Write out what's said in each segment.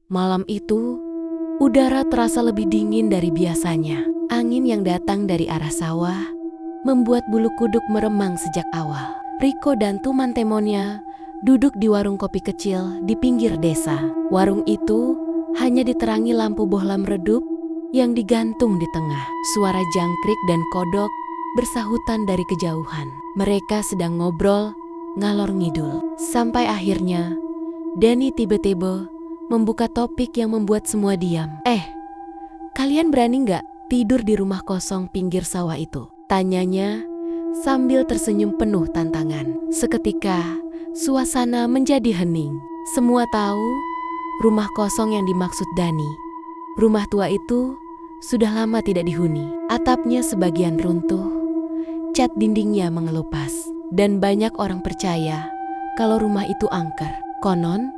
Malam itu, udara terasa lebih dingin dari biasanya. Angin yang datang dari arah sawah membuat bulu kuduk meremang sejak awal. Riko dan teman-temannya duduk di warung kopi kecil di pinggir desa. Warung itu hanya diterangi lampu bohlam redup yang digantung di tengah. Suara jangkrik dan kodok bersahutan dari kejauhan. Mereka sedang ngobrol ngalor ngidul. Sampai akhirnya, Dani tiba-tiba membuka topik yang membuat semua diam. Kalian berani nggak tidur di rumah kosong pinggir sawah itu? Tanyanya sambil tersenyum penuh tantangan. Seketika, suasana menjadi hening. Semua tahu rumah kosong yang dimaksud Dani. Rumah tua itu sudah lama tidak dihuni. Atapnya sebagian runtuh, cat dindingnya mengelupas, dan banyak orang percaya kalau rumah itu angker. Konon,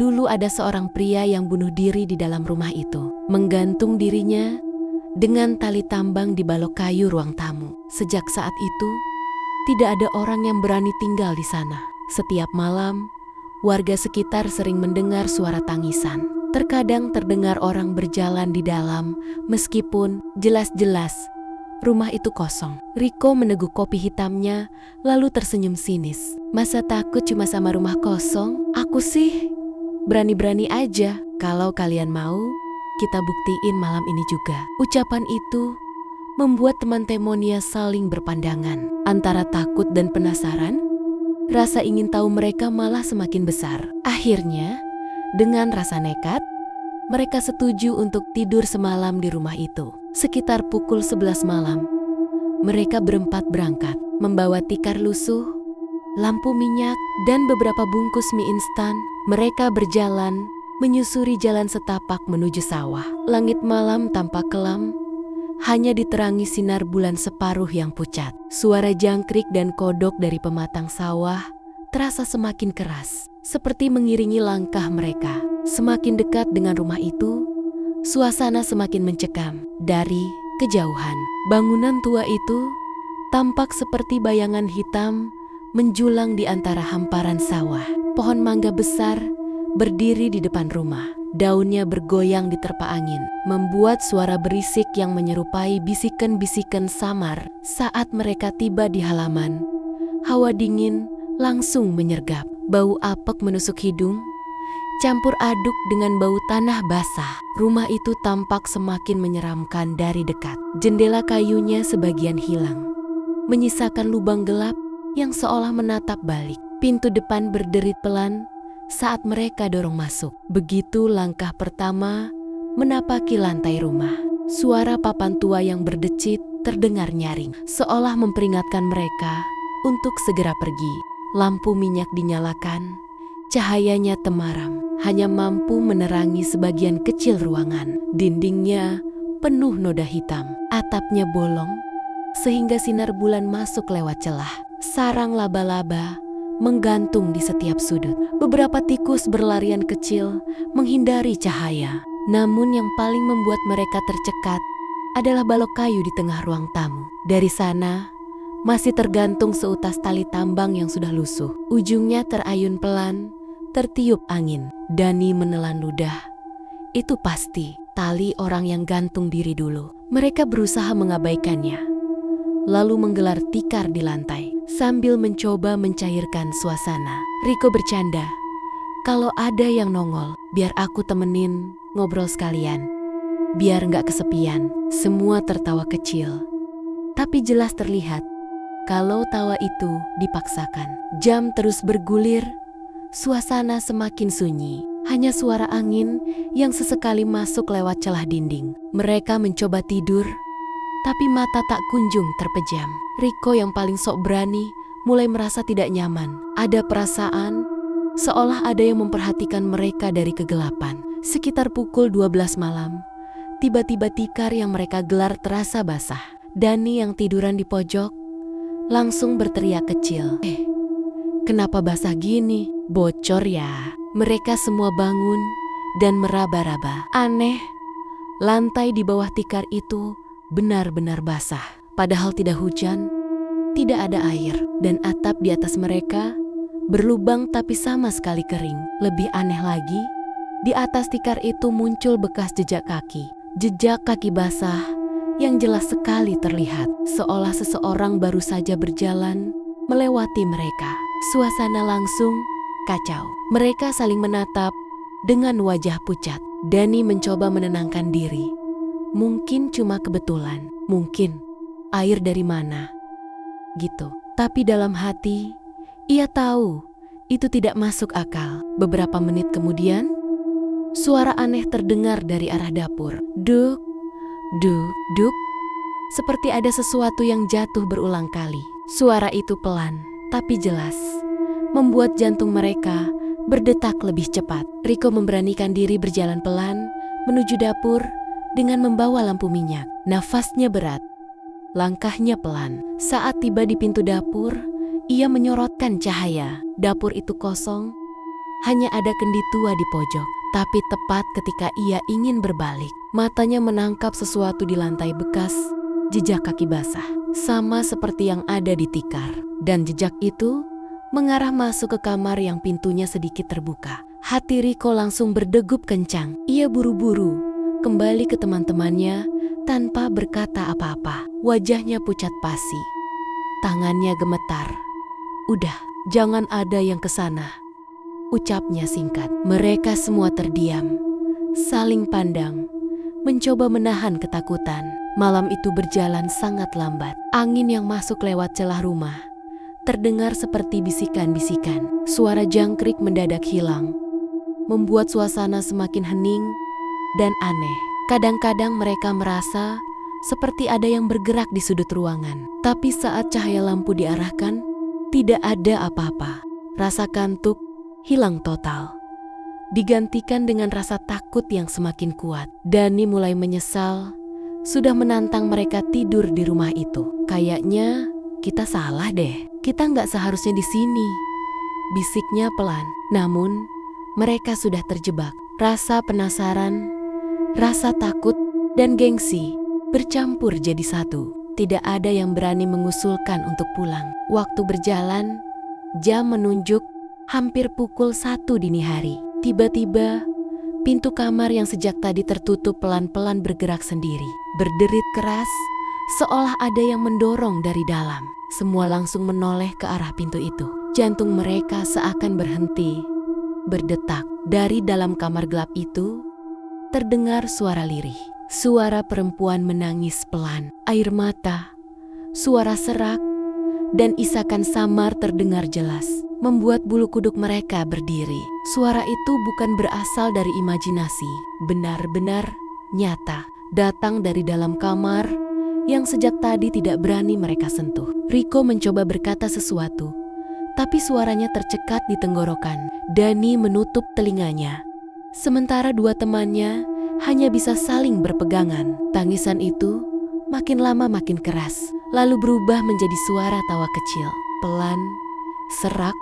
dulu ada seorang pria yang bunuh diri di dalam rumah itu, menggantung dirinya dengan tali tambang di balok kayu ruang tamu. Sejak saat itu, tidak ada orang yang berani tinggal di sana. Setiap malam, warga sekitar sering mendengar suara tangisan. Terkadang terdengar orang berjalan di dalam, meskipun jelas-jelas rumah itu kosong. Riko meneguk kopi hitamnya, lalu tersenyum sinis. Masa takut cuma sama rumah kosong? Aku sih berani-berani aja. Kalau kalian mau, kita buktiin malam ini juga. Ucapan itu membuat teman-temannya saling berpandangan. Antara takut dan penasaran, rasa ingin tahu mereka malah semakin besar. Akhirnya, dengan rasa nekat, mereka setuju untuk tidur semalam di rumah itu. Sekitar pukul 11 malam, mereka berempat berangkat, membawa tikar lusuh, lampu minyak, dan beberapa bungkus mie instan. Mereka berjalan, menyusuri jalan setapak menuju sawah. Langit malam tampak kelam, hanya diterangi sinar bulan separuh yang pucat. Suara jangkrik dan kodok dari pematang sawah terasa semakin keras, seperti mengiringi langkah mereka. Semakin dekat dengan rumah itu, suasana semakin mencekam. Dari kejauhan, bangunan tua itu tampak seperti bayangan hitam menjulang di antara hamparan sawah. Pohon mangga besar berdiri di depan rumah. Daunnya bergoyang diterpa angin, membuat suara berisik yang menyerupai bisikan-bisikan samar. Saat mereka tiba di halaman, hawa dingin langsung menyergap. Bau apek menusuk hidung, campur aduk dengan bau tanah basah. Rumah itu tampak semakin menyeramkan dari dekat. Jendela kayunya sebagian hilang, menyisakan lubang gelap yang seolah menatap balik. Pintu depan berderit pelan saat mereka dorong masuk. Begitu langkah pertama menapaki lantai rumah, suara papan tua yang berdecit terdengar nyaring, seolah memperingatkan mereka untuk segera pergi. Lampu minyak dinyalakan, cahayanya temaram, hanya mampu menerangi sebagian kecil ruangan. Dindingnya penuh noda hitam, atapnya bolong sehingga sinar bulan masuk lewat celah. Sarang laba-laba menggantung di setiap sudut. Beberapa tikus berlarian kecil menghindari cahaya. Namun yang paling membuat mereka tercekat adalah balok kayu di tengah ruang tamu. Dari sana masih tergantung seutas tali tambang yang sudah lusuh. Ujungnya terayun pelan, tertiup angin. Dani menelan ludah. Itu pasti tali orang yang gantung diri dulu. Mereka berusaha mengabaikannya, lalu menggelar tikar di lantai sambil mencoba mencairkan suasana. Riko bercanda, kalau ada yang nongol, biar aku temenin ngobrol sekalian, biar nggak kesepian. Semua tertawa kecil, tapi jelas terlihat kalau tawa itu dipaksakan. Jam terus bergulir, suasana semakin sunyi. Hanya suara angin yang sesekali masuk lewat celah dinding. Mereka mencoba tidur, tapi mata tak kunjung terpejam. Riko yang paling sok berani mulai merasa tidak nyaman. Ada perasaan seolah ada yang memperhatikan mereka dari kegelapan. Sekitar pukul 12 malam, tiba-tiba tikar yang mereka gelar terasa basah. Dani yang tiduran di pojok langsung berteriak kecil. Kenapa basah gini? Bocor ya. Mereka semua bangun dan meraba-raba. Aneh, lantai di bawah tikar itu benar-benar basah. Padahal tidak hujan, tidak ada air, dan atap di atas mereka berlubang tapi sama sekali kering. Lebih aneh lagi, Di atas tikar itu muncul bekas jejak kaki basah yang jelas sekali terlihat, seolah seseorang baru saja berjalan melewati mereka. Suasana langsung kacau. Mereka saling menatap dengan wajah pucat. Dani mencoba menenangkan diri. Mungkin cuma kebetulan, mungkin air dari mana gitu. Tapi dalam hati, ia tahu itu tidak masuk akal. Beberapa menit kemudian, suara aneh terdengar dari arah dapur. Duk, duk, duk. Seperti ada sesuatu yang jatuh berulang kali. Suara itu pelan, tapi jelas, membuat jantung mereka berdetak lebih cepat. Riko memberanikan diri berjalan pelan menuju dapur dengan membawa lampu minyak. Nafasnya berat, langkahnya pelan. Saat tiba di pintu dapur, ia menyorotkan cahaya. Dapur itu kosong, hanya ada kendi tua di pojok. Tapi tepat ketika ia ingin berbalik, matanya menangkap sesuatu di lantai bekas jejak kaki basah. Sama seperti yang ada di tikar. Dan jejak itu mengarah masuk ke kamar yang pintunya sedikit terbuka. Hati Riko langsung berdegup kencang. Ia buru-buru kembali ke teman-temannya tanpa berkata apa-apa. Wajahnya pucat pasi, tangannya gemetar. Udah, jangan ada yang kesana, ucapnya singkat. Mereka semua terdiam, saling pandang, mencoba menahan ketakutan. Malam itu berjalan sangat lambat. Angin yang masuk lewat celah rumah terdengar seperti bisikan-bisikan. Suara jangkrik mendadak hilang, membuat suasana semakin hening dan aneh. Kadang-kadang mereka merasa seperti ada yang bergerak di sudut ruangan. Tapi saat cahaya lampu diarahkan, tidak ada apa-apa. Rasa kantuk hilang total, digantikan dengan rasa takut yang semakin kuat. Dani mulai menyesal sudah menantang mereka tidur di rumah itu. Kayaknya kita salah deh. Kita nggak seharusnya di sini, bisiknya pelan. Namun, mereka sudah terjebak. Rasa penasaran, rasa takut, dan gengsi bercampur jadi satu. Tidak ada yang berani mengusulkan untuk pulang. Waktu berjalan, jam menunjuk hampir pukul 1 dini hari. Tiba-tiba, pintu kamar yang sejak tadi tertutup pelan-pelan bergerak sendiri. Berderit keras, seolah ada yang mendorong dari dalam. Semua langsung menoleh ke arah pintu itu. Jantung mereka seakan berhenti berdetak. Dari dalam kamar gelap itu terdengar suara lirih. Suara perempuan menangis pelan. Air mata, suara serak, dan isakan samar terdengar jelas, membuat bulu kuduk mereka berdiri. Suara itu bukan berasal dari imajinasi, benar-benar nyata, datang dari dalam kamar yang sejak tadi tidak berani mereka sentuh. Riko mencoba berkata sesuatu, tapi suaranya tercekat di tenggorokan. Dani menutup telinganya, sementara dua temannya hanya bisa saling berpegangan. Tangisan itu makin lama makin keras, lalu berubah menjadi suara tawa kecil, pelan, serak,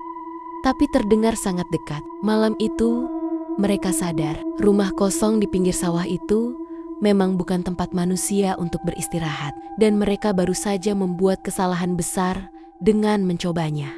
tapi terdengar sangat dekat. Malam itu, mereka sadar, rumah kosong di pinggir sawah itu memang bukan tempat manusia untuk beristirahat, dan mereka baru saja membuat kesalahan besar dengan mencobanya.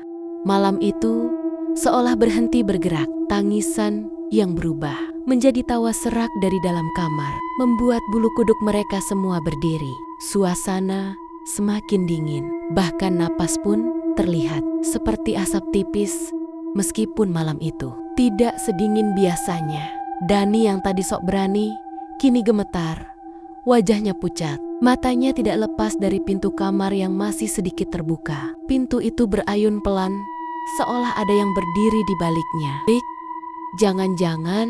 Malam itu seolah berhenti bergerak. Tangisan yang berubah menjadi tawa serak dari dalam kamar, membuat bulu kuduk mereka semua berdiri. Suasana semakin dingin, bahkan napas pun terlihat seperti asap tipis. Meskipun malam itu tidak sedingin biasanya, Dani yang tadi sok berani kini gemetar, wajahnya pucat. Matanya tidak lepas dari pintu kamar yang masih sedikit terbuka. Pintu itu berayun pelan, seolah ada yang berdiri di baliknya. Rik, jangan-jangan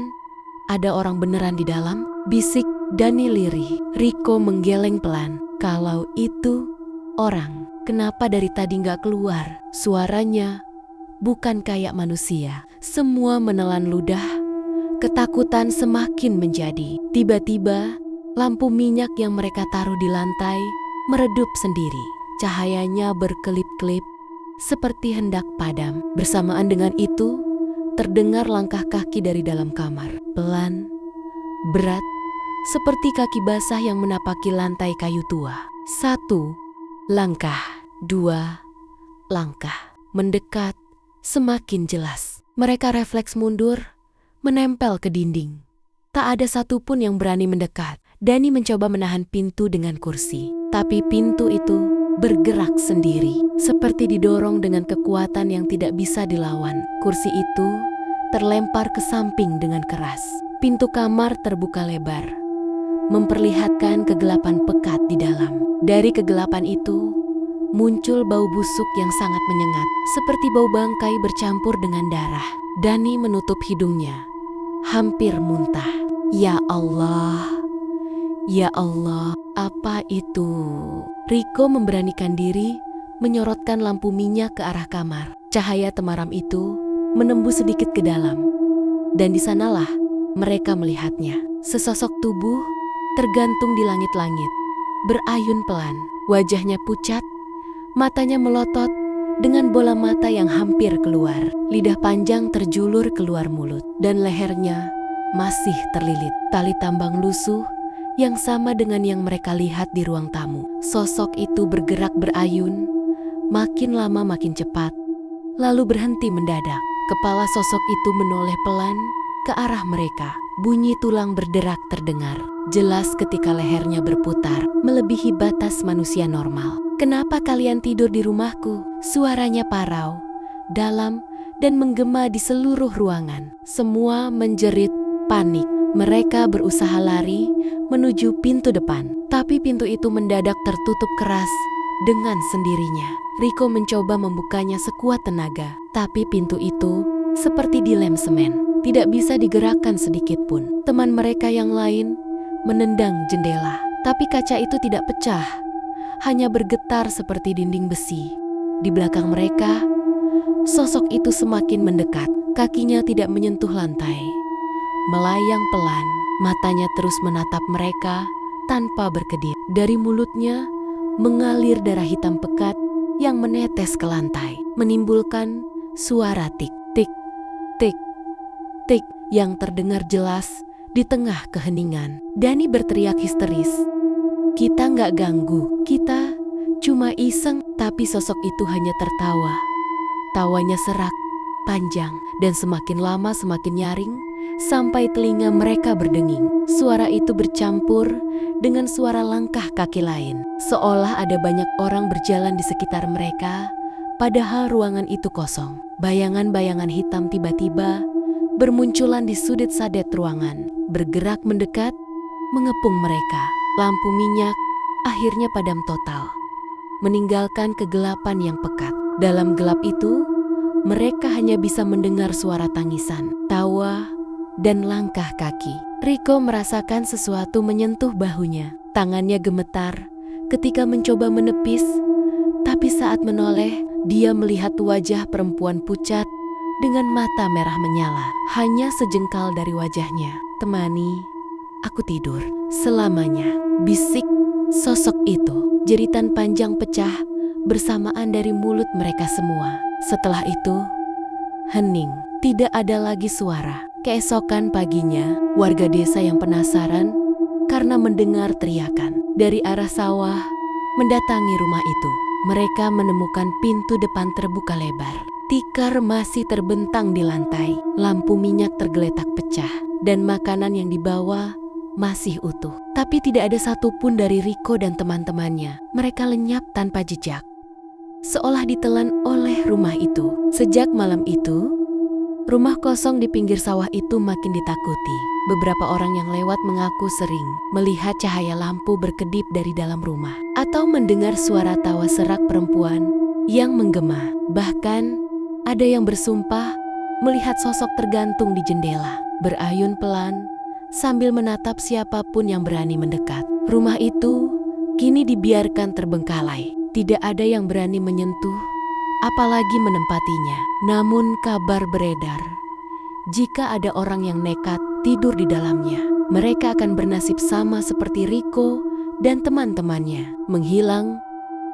ada orang beneran di dalam? Bisik Dani lirih. Riko menggeleng pelan. Kalau itu orang, kenapa dari tadi nggak keluar? Suaranya bukan kayak manusia. Semua menelan ludah. Ketakutan semakin menjadi. Tiba-tiba, lampu minyak yang mereka taruh di lantai meredup sendiri. Cahayanya berkelip-kelip seperti hendak padam. Bersamaan dengan itu, terdengar langkah kaki dari dalam kamar. Pelan, berat, seperti kaki basah yang menapaki lantai kayu tua. 1 langkah, 2 langkah. Mendekat, semakin jelas. Mereka refleks mundur, menempel ke dinding. Tak ada satupun yang berani mendekat. Dani mencoba menahan pintu dengan kursi, tapi pintu itu bergerak sendiri, seperti didorong dengan kekuatan yang tidak bisa dilawan. Kursi itu terlempar ke samping dengan keras. Pintu kamar terbuka lebar, memperlihatkan kegelapan pekat di dalam. Dari kegelapan itu, muncul bau busuk yang sangat menyengat, seperti bau bangkai bercampur dengan darah. Dani menutup hidungnya, hampir muntah. Ya Allah, ya Allah, apa itu? Riko memberanikan diri, menyorotkan lampu minyak ke arah kamar. Cahaya temaram itu menembus sedikit ke dalam, dan di sanalah mereka melihatnya. Sesosok tubuh tergantung di langit-langit, berayun pelan. Wajahnya pucat, matanya melotot dengan bola mata yang hampir keluar. Lidah panjang terjulur keluar mulut, dan lehernya masih terlilit tali tambang lusuh yang sama dengan yang mereka lihat di ruang tamu. Sosok itu bergerak berayun, makin lama makin cepat, lalu berhenti mendadak. Kepala sosok itu menoleh pelan ke arah mereka. Bunyi tulang berderak terdengar, jelas ketika lehernya berputar, melebihi batas manusia normal. "Kenapa kalian tidur di rumahku?" Suaranya parau, dalam, dan menggema di seluruh ruangan. Semua menjerit panik. Mereka berusaha lari menuju pintu depan, tapi pintu itu mendadak tertutup keras dengan sendirinya. Riko mencoba membukanya sekuat tenaga, tapi pintu itu seperti dilem semen, tidak bisa digerakkan sedikit pun. Teman mereka yang lain menendang jendela, tapi kaca itu tidak pecah, hanya bergetar seperti dinding besi. Di belakang mereka, sosok itu semakin mendekat. Kakinya tidak menyentuh lantai, melayang pelan, matanya terus menatap mereka tanpa berkedip. Dari mulutnya mengalir darah hitam pekat yang menetes ke lantai, menimbulkan suara tik, tik, tik, tik yang terdengar jelas di tengah keheningan. Dani berteriak histeris, "Kita nggak ganggu, kita cuma iseng." Tapi sosok itu hanya tertawa. Tawanya serak, panjang, dan semakin lama semakin nyaring, sampai telinga mereka berdenging. Suara itu bercampur dengan suara langkah kaki lain, seolah ada banyak orang berjalan di sekitar mereka, padahal ruangan itu kosong. Bayangan-bayangan hitam tiba-tiba bermunculan di sudut sadet ruangan, bergerak mendekat, mengepung mereka. Lampu minyak akhirnya padam total, meninggalkan kegelapan yang pekat. Dalam gelap itu, mereka hanya bisa mendengar suara tangisan, tawa, dan langkah kaki. Riko merasakan sesuatu menyentuh bahunya. Tangannya gemetar ketika mencoba menepis, tapi saat menoleh, dia melihat wajah perempuan pucat dengan mata merah menyala. Hanya sejengkal dari wajahnya. "Temani, aku tidur selamanya," bisik sosok itu. Jeritan panjang pecah bersamaan dari mulut mereka semua. Setelah itu, hening, tidak ada lagi suara. Keesokan paginya, warga desa yang penasaran karena mendengar teriakan dari arah sawah mendatangi rumah itu. Mereka menemukan pintu depan terbuka lebar. Tikar masih terbentang di lantai, lampu minyak tergeletak pecah, dan makanan yang dibawa masih utuh. Tapi tidak ada satupun dari Riko dan teman-temannya. Mereka lenyap tanpa jejak, seolah ditelan oleh rumah itu. Sejak malam itu, rumah kosong di pinggir sawah itu makin ditakuti. Beberapa orang yang lewat mengaku sering melihat cahaya lampu berkedip dari dalam rumah, atau mendengar suara tawa serak perempuan yang menggema. Bahkan ada yang bersumpah melihat sosok tergantung di jendela, berayun pelan sambil menatap siapapun yang berani mendekat. Rumah itu kini dibiarkan terbengkalai. Tidak ada yang berani menyentuh, apalagi menempatinya. Namun kabar beredar, jika ada orang yang nekat tidur di dalamnya, mereka akan bernasib sama seperti Riko dan teman-temannya, menghilang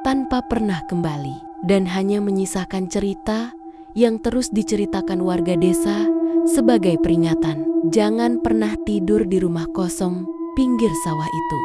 tanpa pernah kembali, dan hanya menyisakan cerita yang terus diceritakan warga desa sebagai peringatan. Jangan pernah tidur di rumah kosong pinggir sawah itu.